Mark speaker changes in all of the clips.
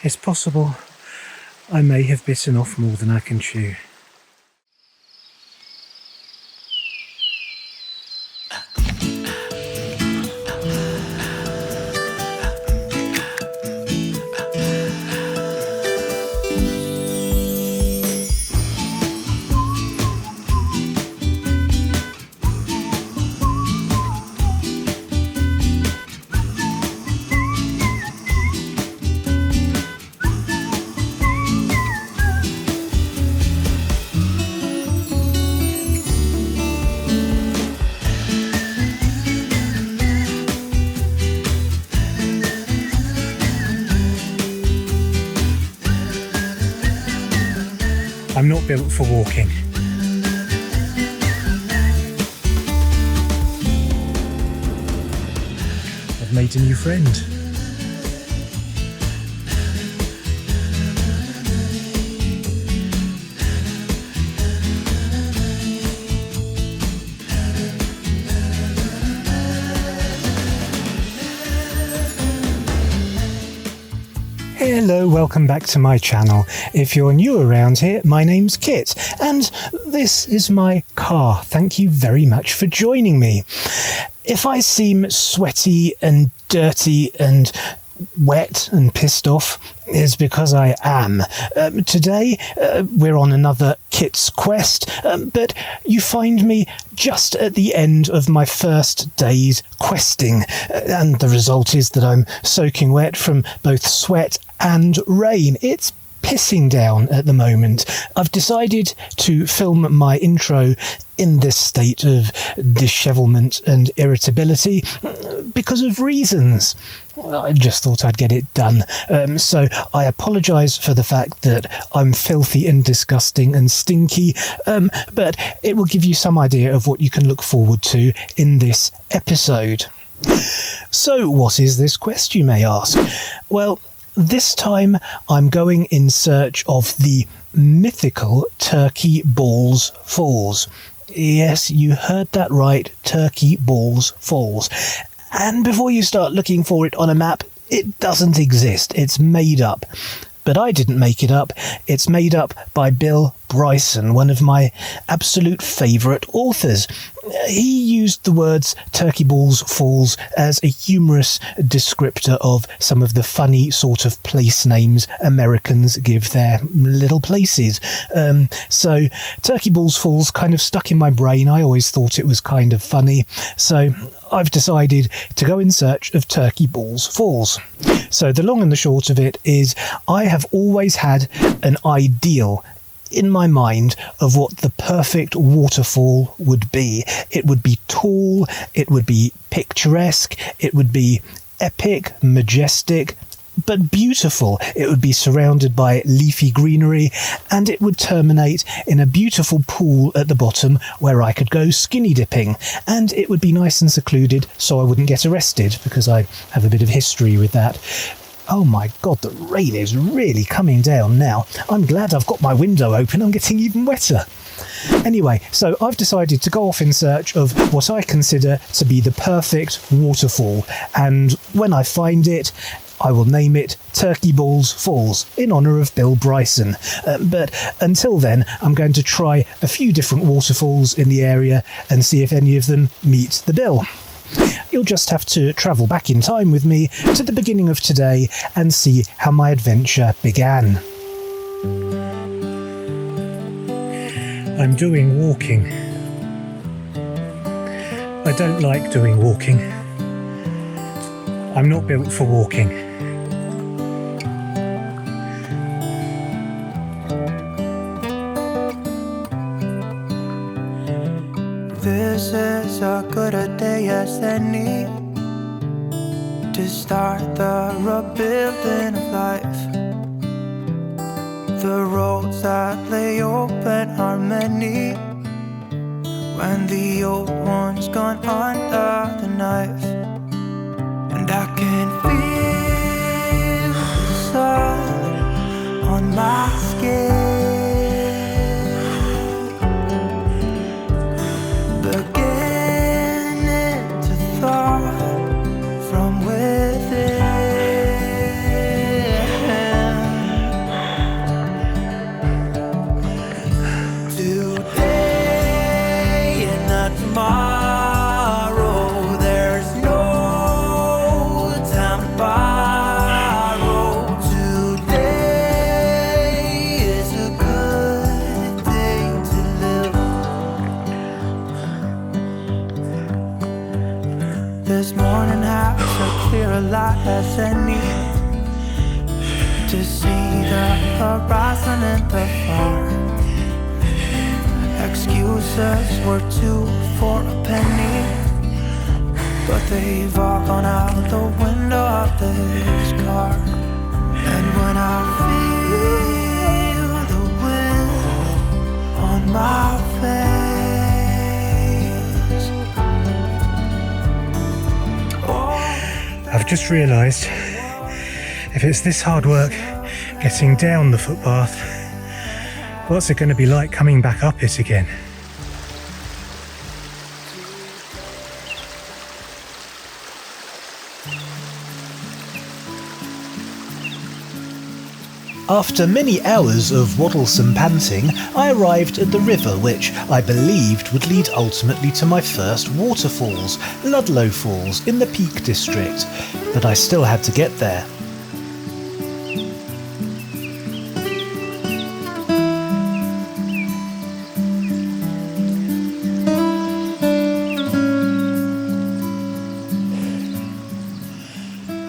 Speaker 1: It's possible I may have bitten off more than I can chew. I'm not built for walking. I've made a new friend. Hello, welcome back to my channel. If you're new around here, my name's Kit, and this is my car. Thank you very much for joining me. If I seem sweaty and dirty and wet and pissed off, is because I am. Today we're on another Kit's quest, but you find me just at the end of my first day's questing, and the result is that I'm soaking wet from both sweat and rain. It's pissing down at the moment. I've decided to film my intro in this state of dishevelment and irritability because of reasons. I just thought I'd get it done. So I apologise for the fact that I'm filthy and disgusting and stinky, but it will give you some idea of what you can look forward to in this episode. So what is this quest, you may ask? Well, this time I'm going in search of the mythical Turkey Balls Falls. Yes, you heard that right, Turkey Balls Falls. And before you start looking for it on a map, it doesn't exist. It's made up. But I didn't make it up. It's made up by Bryson, one of my absolute favourite authors. He used the words Turkey Balls Falls as a humorous descriptor of some of the funny sort of place names Americans give their little places. So Turkey Balls Falls kind of stuck in my brain. I always thought it was kind of funny. So I've decided to go in search of Turkey Balls Falls. So the long and the short of it is I have always had an ideal in my mind of what the perfect waterfall would be. It would be tall, it would be picturesque, it would be epic, majestic, but beautiful. It would be surrounded by leafy greenery, and it would terminate in a beautiful pool at the bottom where I could go skinny dipping, and it would be nice and secluded so I wouldn't get arrested, because I have a bit of history with that. Oh my god, the rain is really coming down now. I'm glad I've got my window open, I'm getting even wetter. Anyway, so I've decided to go off in search of what I consider to be the perfect waterfall, and when I find it, I will name it Turkey Balls Falls in honour of Bill Bryson. But until then, I'm going to try a few different waterfalls in the area and see if any of them meet the bill. You'll just have to travel back in time with me to the beginning of today and see how my adventure began. I'm doing walking. I don't like doing walking. I'm not built for walking.
Speaker 2: This is as good a day as any to start the rebuilding of life. The roads that lay open are many when the old one's gone under the knife. And I can feel the sun on my skin, beginning to thaw from within. light as any to see the horizon in the far. Excuses were 2 for a penny, but they've all gone out the window of this car. And when I feel the wind on my face,
Speaker 1: I've just realised if it's this hard work getting down the footpath, what's it going to be like coming back up it again? After many hours of waddlesome panting, I arrived at the river which I believed would lead ultimately to my first waterfalls, Ludlow Falls, in the Peak District, but I still had to get there.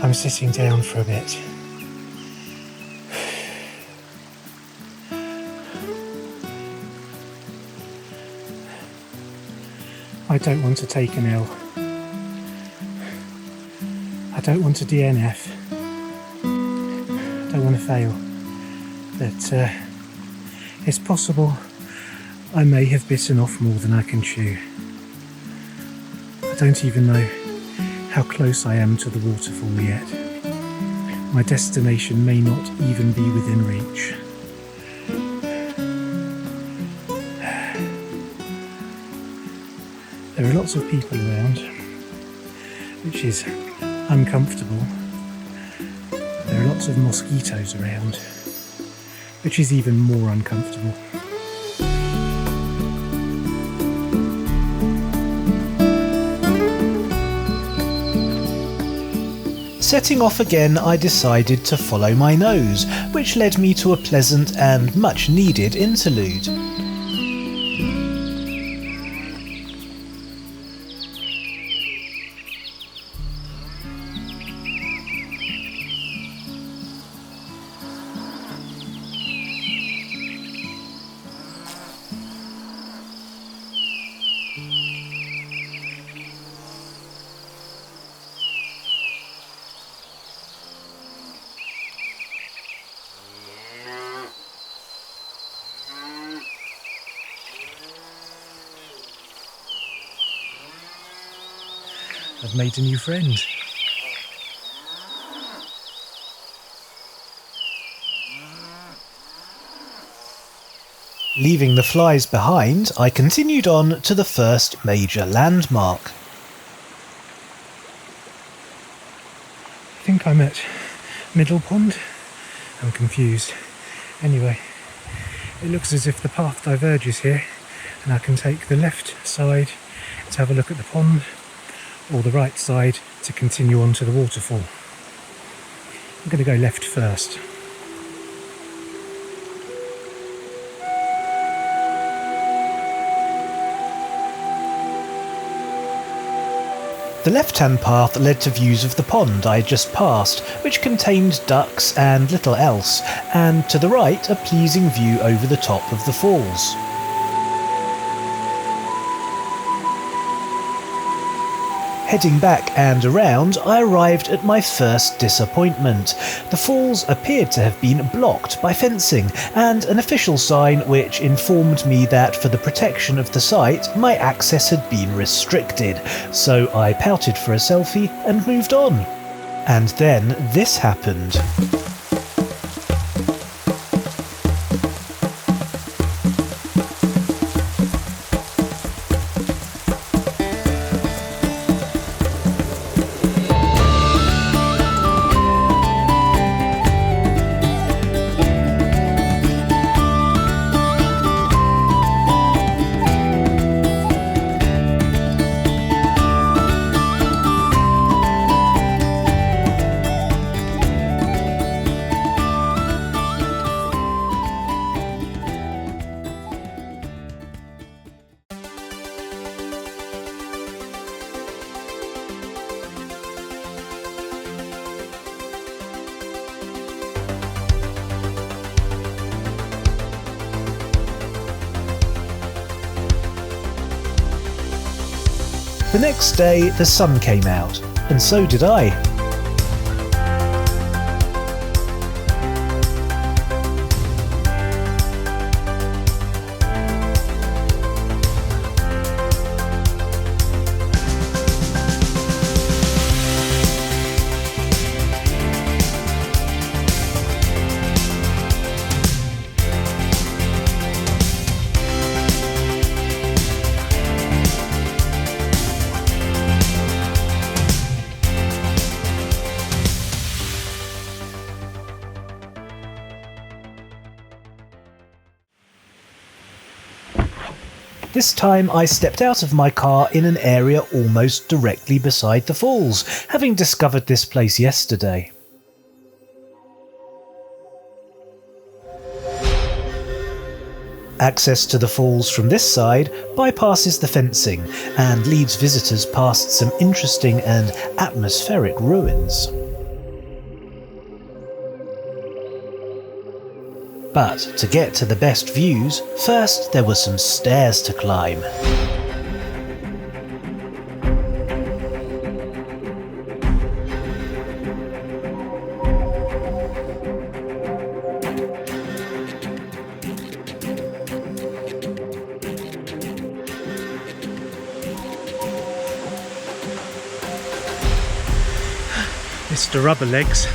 Speaker 1: I'm sitting down for a bit. I don't want to take an L. I don't want to DNF. I don't want to fail. But it's possible I may have bitten off more than I can chew. I don't even know how close I am to the waterfall yet. My destination may not even be within reach. There are lots of people around, which is uncomfortable. There are lots of mosquitoes around, which is even more uncomfortable. Setting off again, I decided to follow my nose, which led me to a pleasant and much needed interlude. I've made a new friend. Leaving the flies behind, I continued on to the first major landmark. I think I'm at Middle Pond. I'm confused. Anyway, it looks as if the path diverges here, and I can take the left side to have a look at the pond, or the right side to continue on to the waterfall. I'm going to go left first. The left-hand path led to views of the pond I had just passed, which contained ducks and little else, and to the right a pleasing view over the top of the falls. Heading back and around, I arrived at my first disappointment. The falls appeared to have been blocked by fencing, and an official sign which informed me that for the protection of the site, my access had been restricted. So I pouted for a selfie and moved on. And then this happened. The next day the sun came out, and so did I. This time I stepped out of my car in an area almost directly beside the falls, having discovered this place yesterday. Access to the falls from this side bypasses the fencing and leads visitors past some interesting and atmospheric ruins. But to get to the best views, first there were some stairs to climb. Mr. Rubber Legs.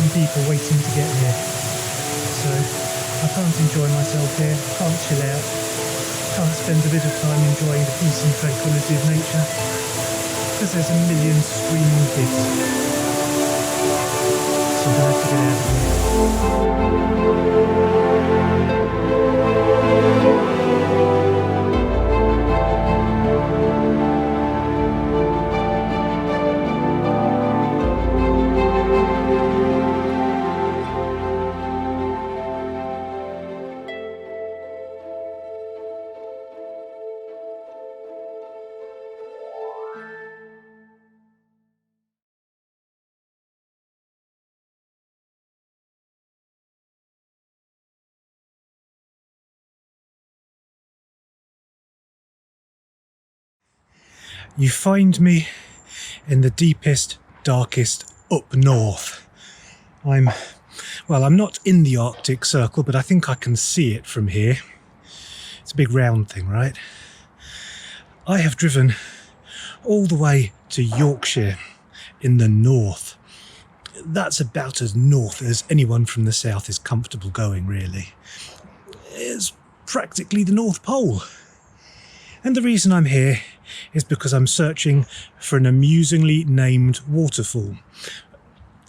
Speaker 1: People waiting to get here, so I can't enjoy myself here, can't chill out, can't spend a bit of time enjoying the peace and tranquility of nature because there's a million screaming kids, so I'm going to have to get out of here. You find me in the deepest, darkest up north. I'm not in the Arctic Circle, but I think I can see it from here. It's a big round thing, right? I have driven all the way to Yorkshire in the north. That's about as north as anyone from the south is comfortable going, really. It's practically the North Pole. And the reason I'm here is because I'm searching for an amusingly named waterfall.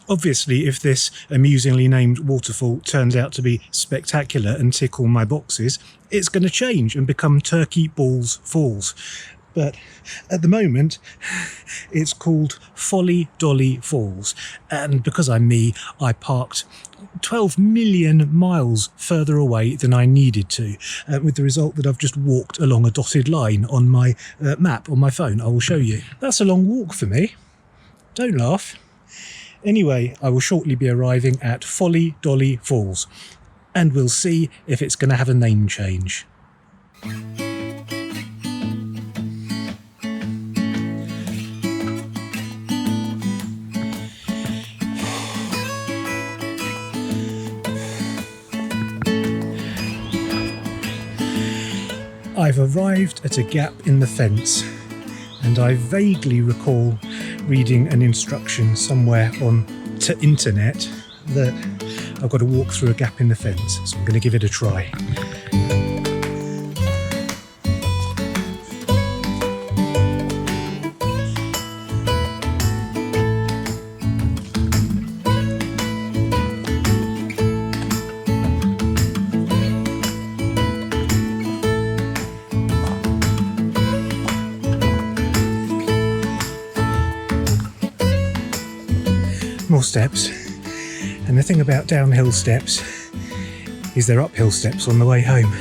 Speaker 1: Obviously, if this amusingly named waterfall turns out to be spectacular and tick all my boxes, it's going to change and become Turkey Balls Falls. But at the moment, it's called Folly Dolly Falls. And because I'm me, I parked 12 million miles further away than I needed to, with the result that I've just walked along a dotted line on my map on my phone. I will show you. That's a long walk for me. Don't laugh. Anyway, I will shortly be arriving at Folly Dolly Falls, and we'll see if it's going to have a name change. I've arrived at a gap in the fence, and I vaguely recall reading an instruction somewhere on the internet that I've got to walk through a gap in the fence, so I'm going to give it a try. More steps, and the thing about downhill steps is they're uphill steps on the way home.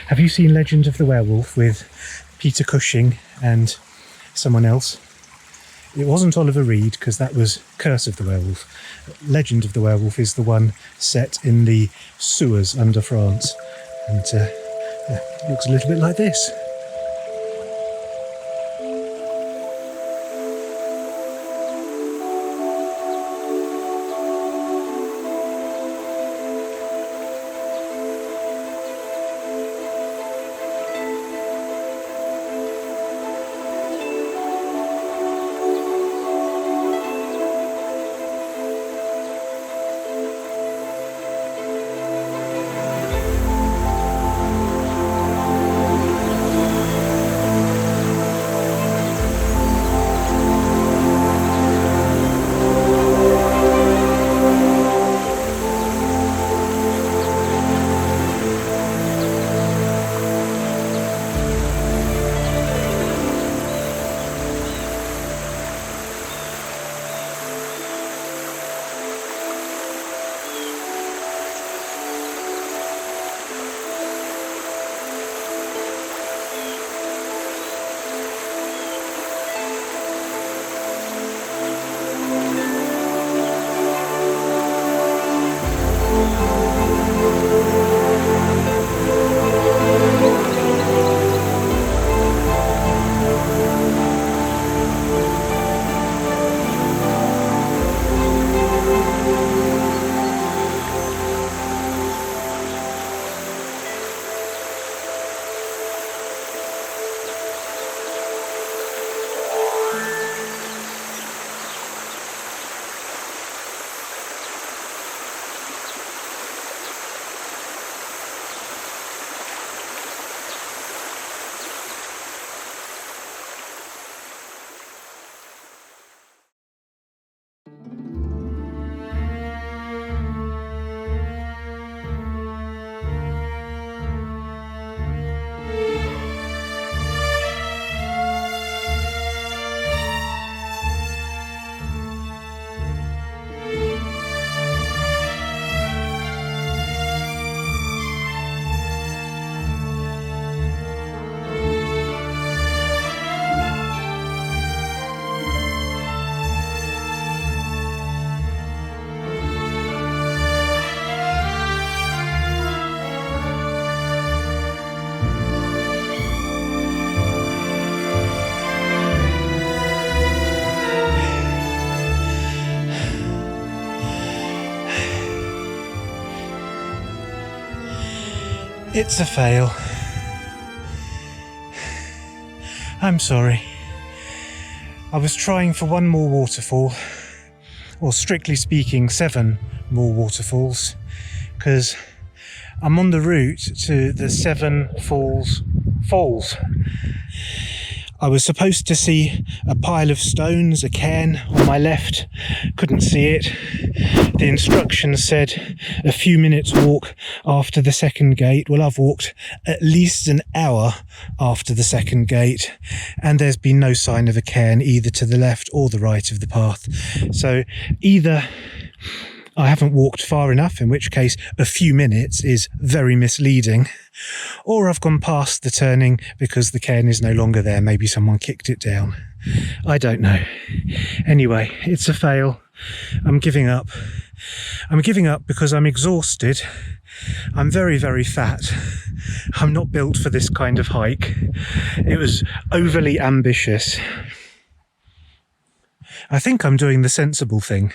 Speaker 1: Have you seen Legend of the Werewolf with Peter Cushing and someone else? It wasn't Oliver Reed, because that was Curse of the Werewolf. Legend of the Werewolf is the one set in the sewers under France, and it looks a little bit like this. It's a fail. I'm sorry. I was trying for one more waterfall, or strictly speaking 7 more waterfalls, because I'm on the route to the 7 falls. I was supposed to see a pile of stones, a cairn on my left, couldn't see it. The instructions said a few minutes walk after the second gate. Well, I've walked at least an hour after the second gate, and there's been no sign of a cairn either to the left or the right of the path. So either I haven't walked far enough, in which case a few minutes is very misleading, or I've gone past the turning because the cairn is no longer there. Maybe someone kicked it down. I don't know. Anyway, it's a fail. I'm giving up. I'm giving up because I'm exhausted. I'm very, very fat. I'm not built for this kind of hike. It was overly ambitious. I think I'm doing the sensible thing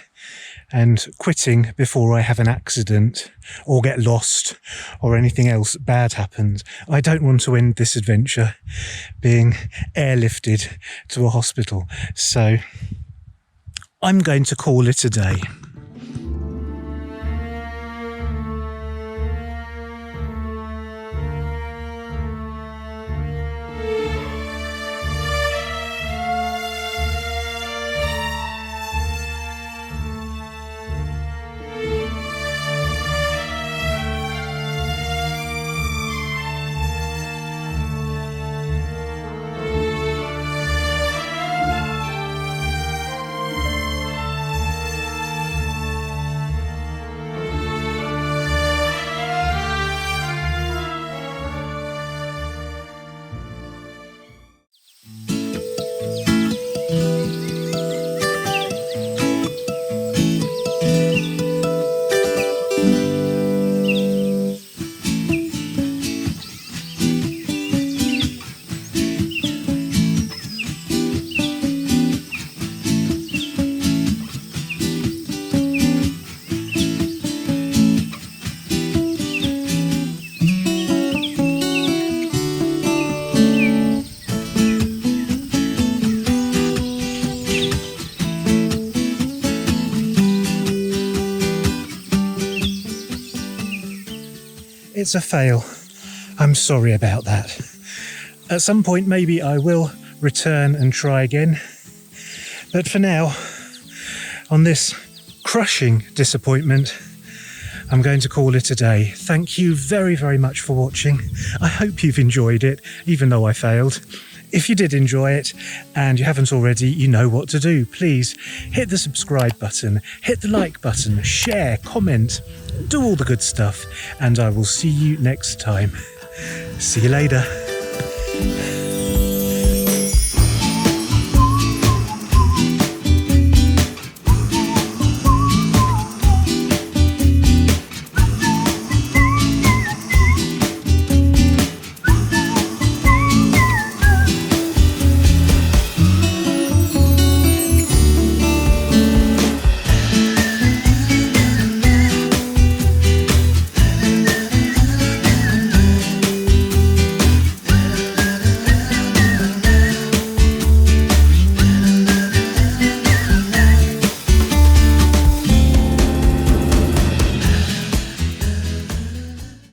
Speaker 1: and quitting before I have an accident or get lost or anything else bad happens. I don't want to end this adventure being airlifted to a hospital. So I'm going to call it a day. It's a fail. I'm sorry about that. At some point maybe I will return and try again. But for now, on this crushing disappointment, I'm going to call it a day. Thank you very, very much for watching. I hope you've enjoyed it, even though I failed. If you did enjoy it and you haven't already, you know what to do. Please hit the subscribe button, hit the like button, share, comment, do all the good stuff, and I will see you next time. See you later.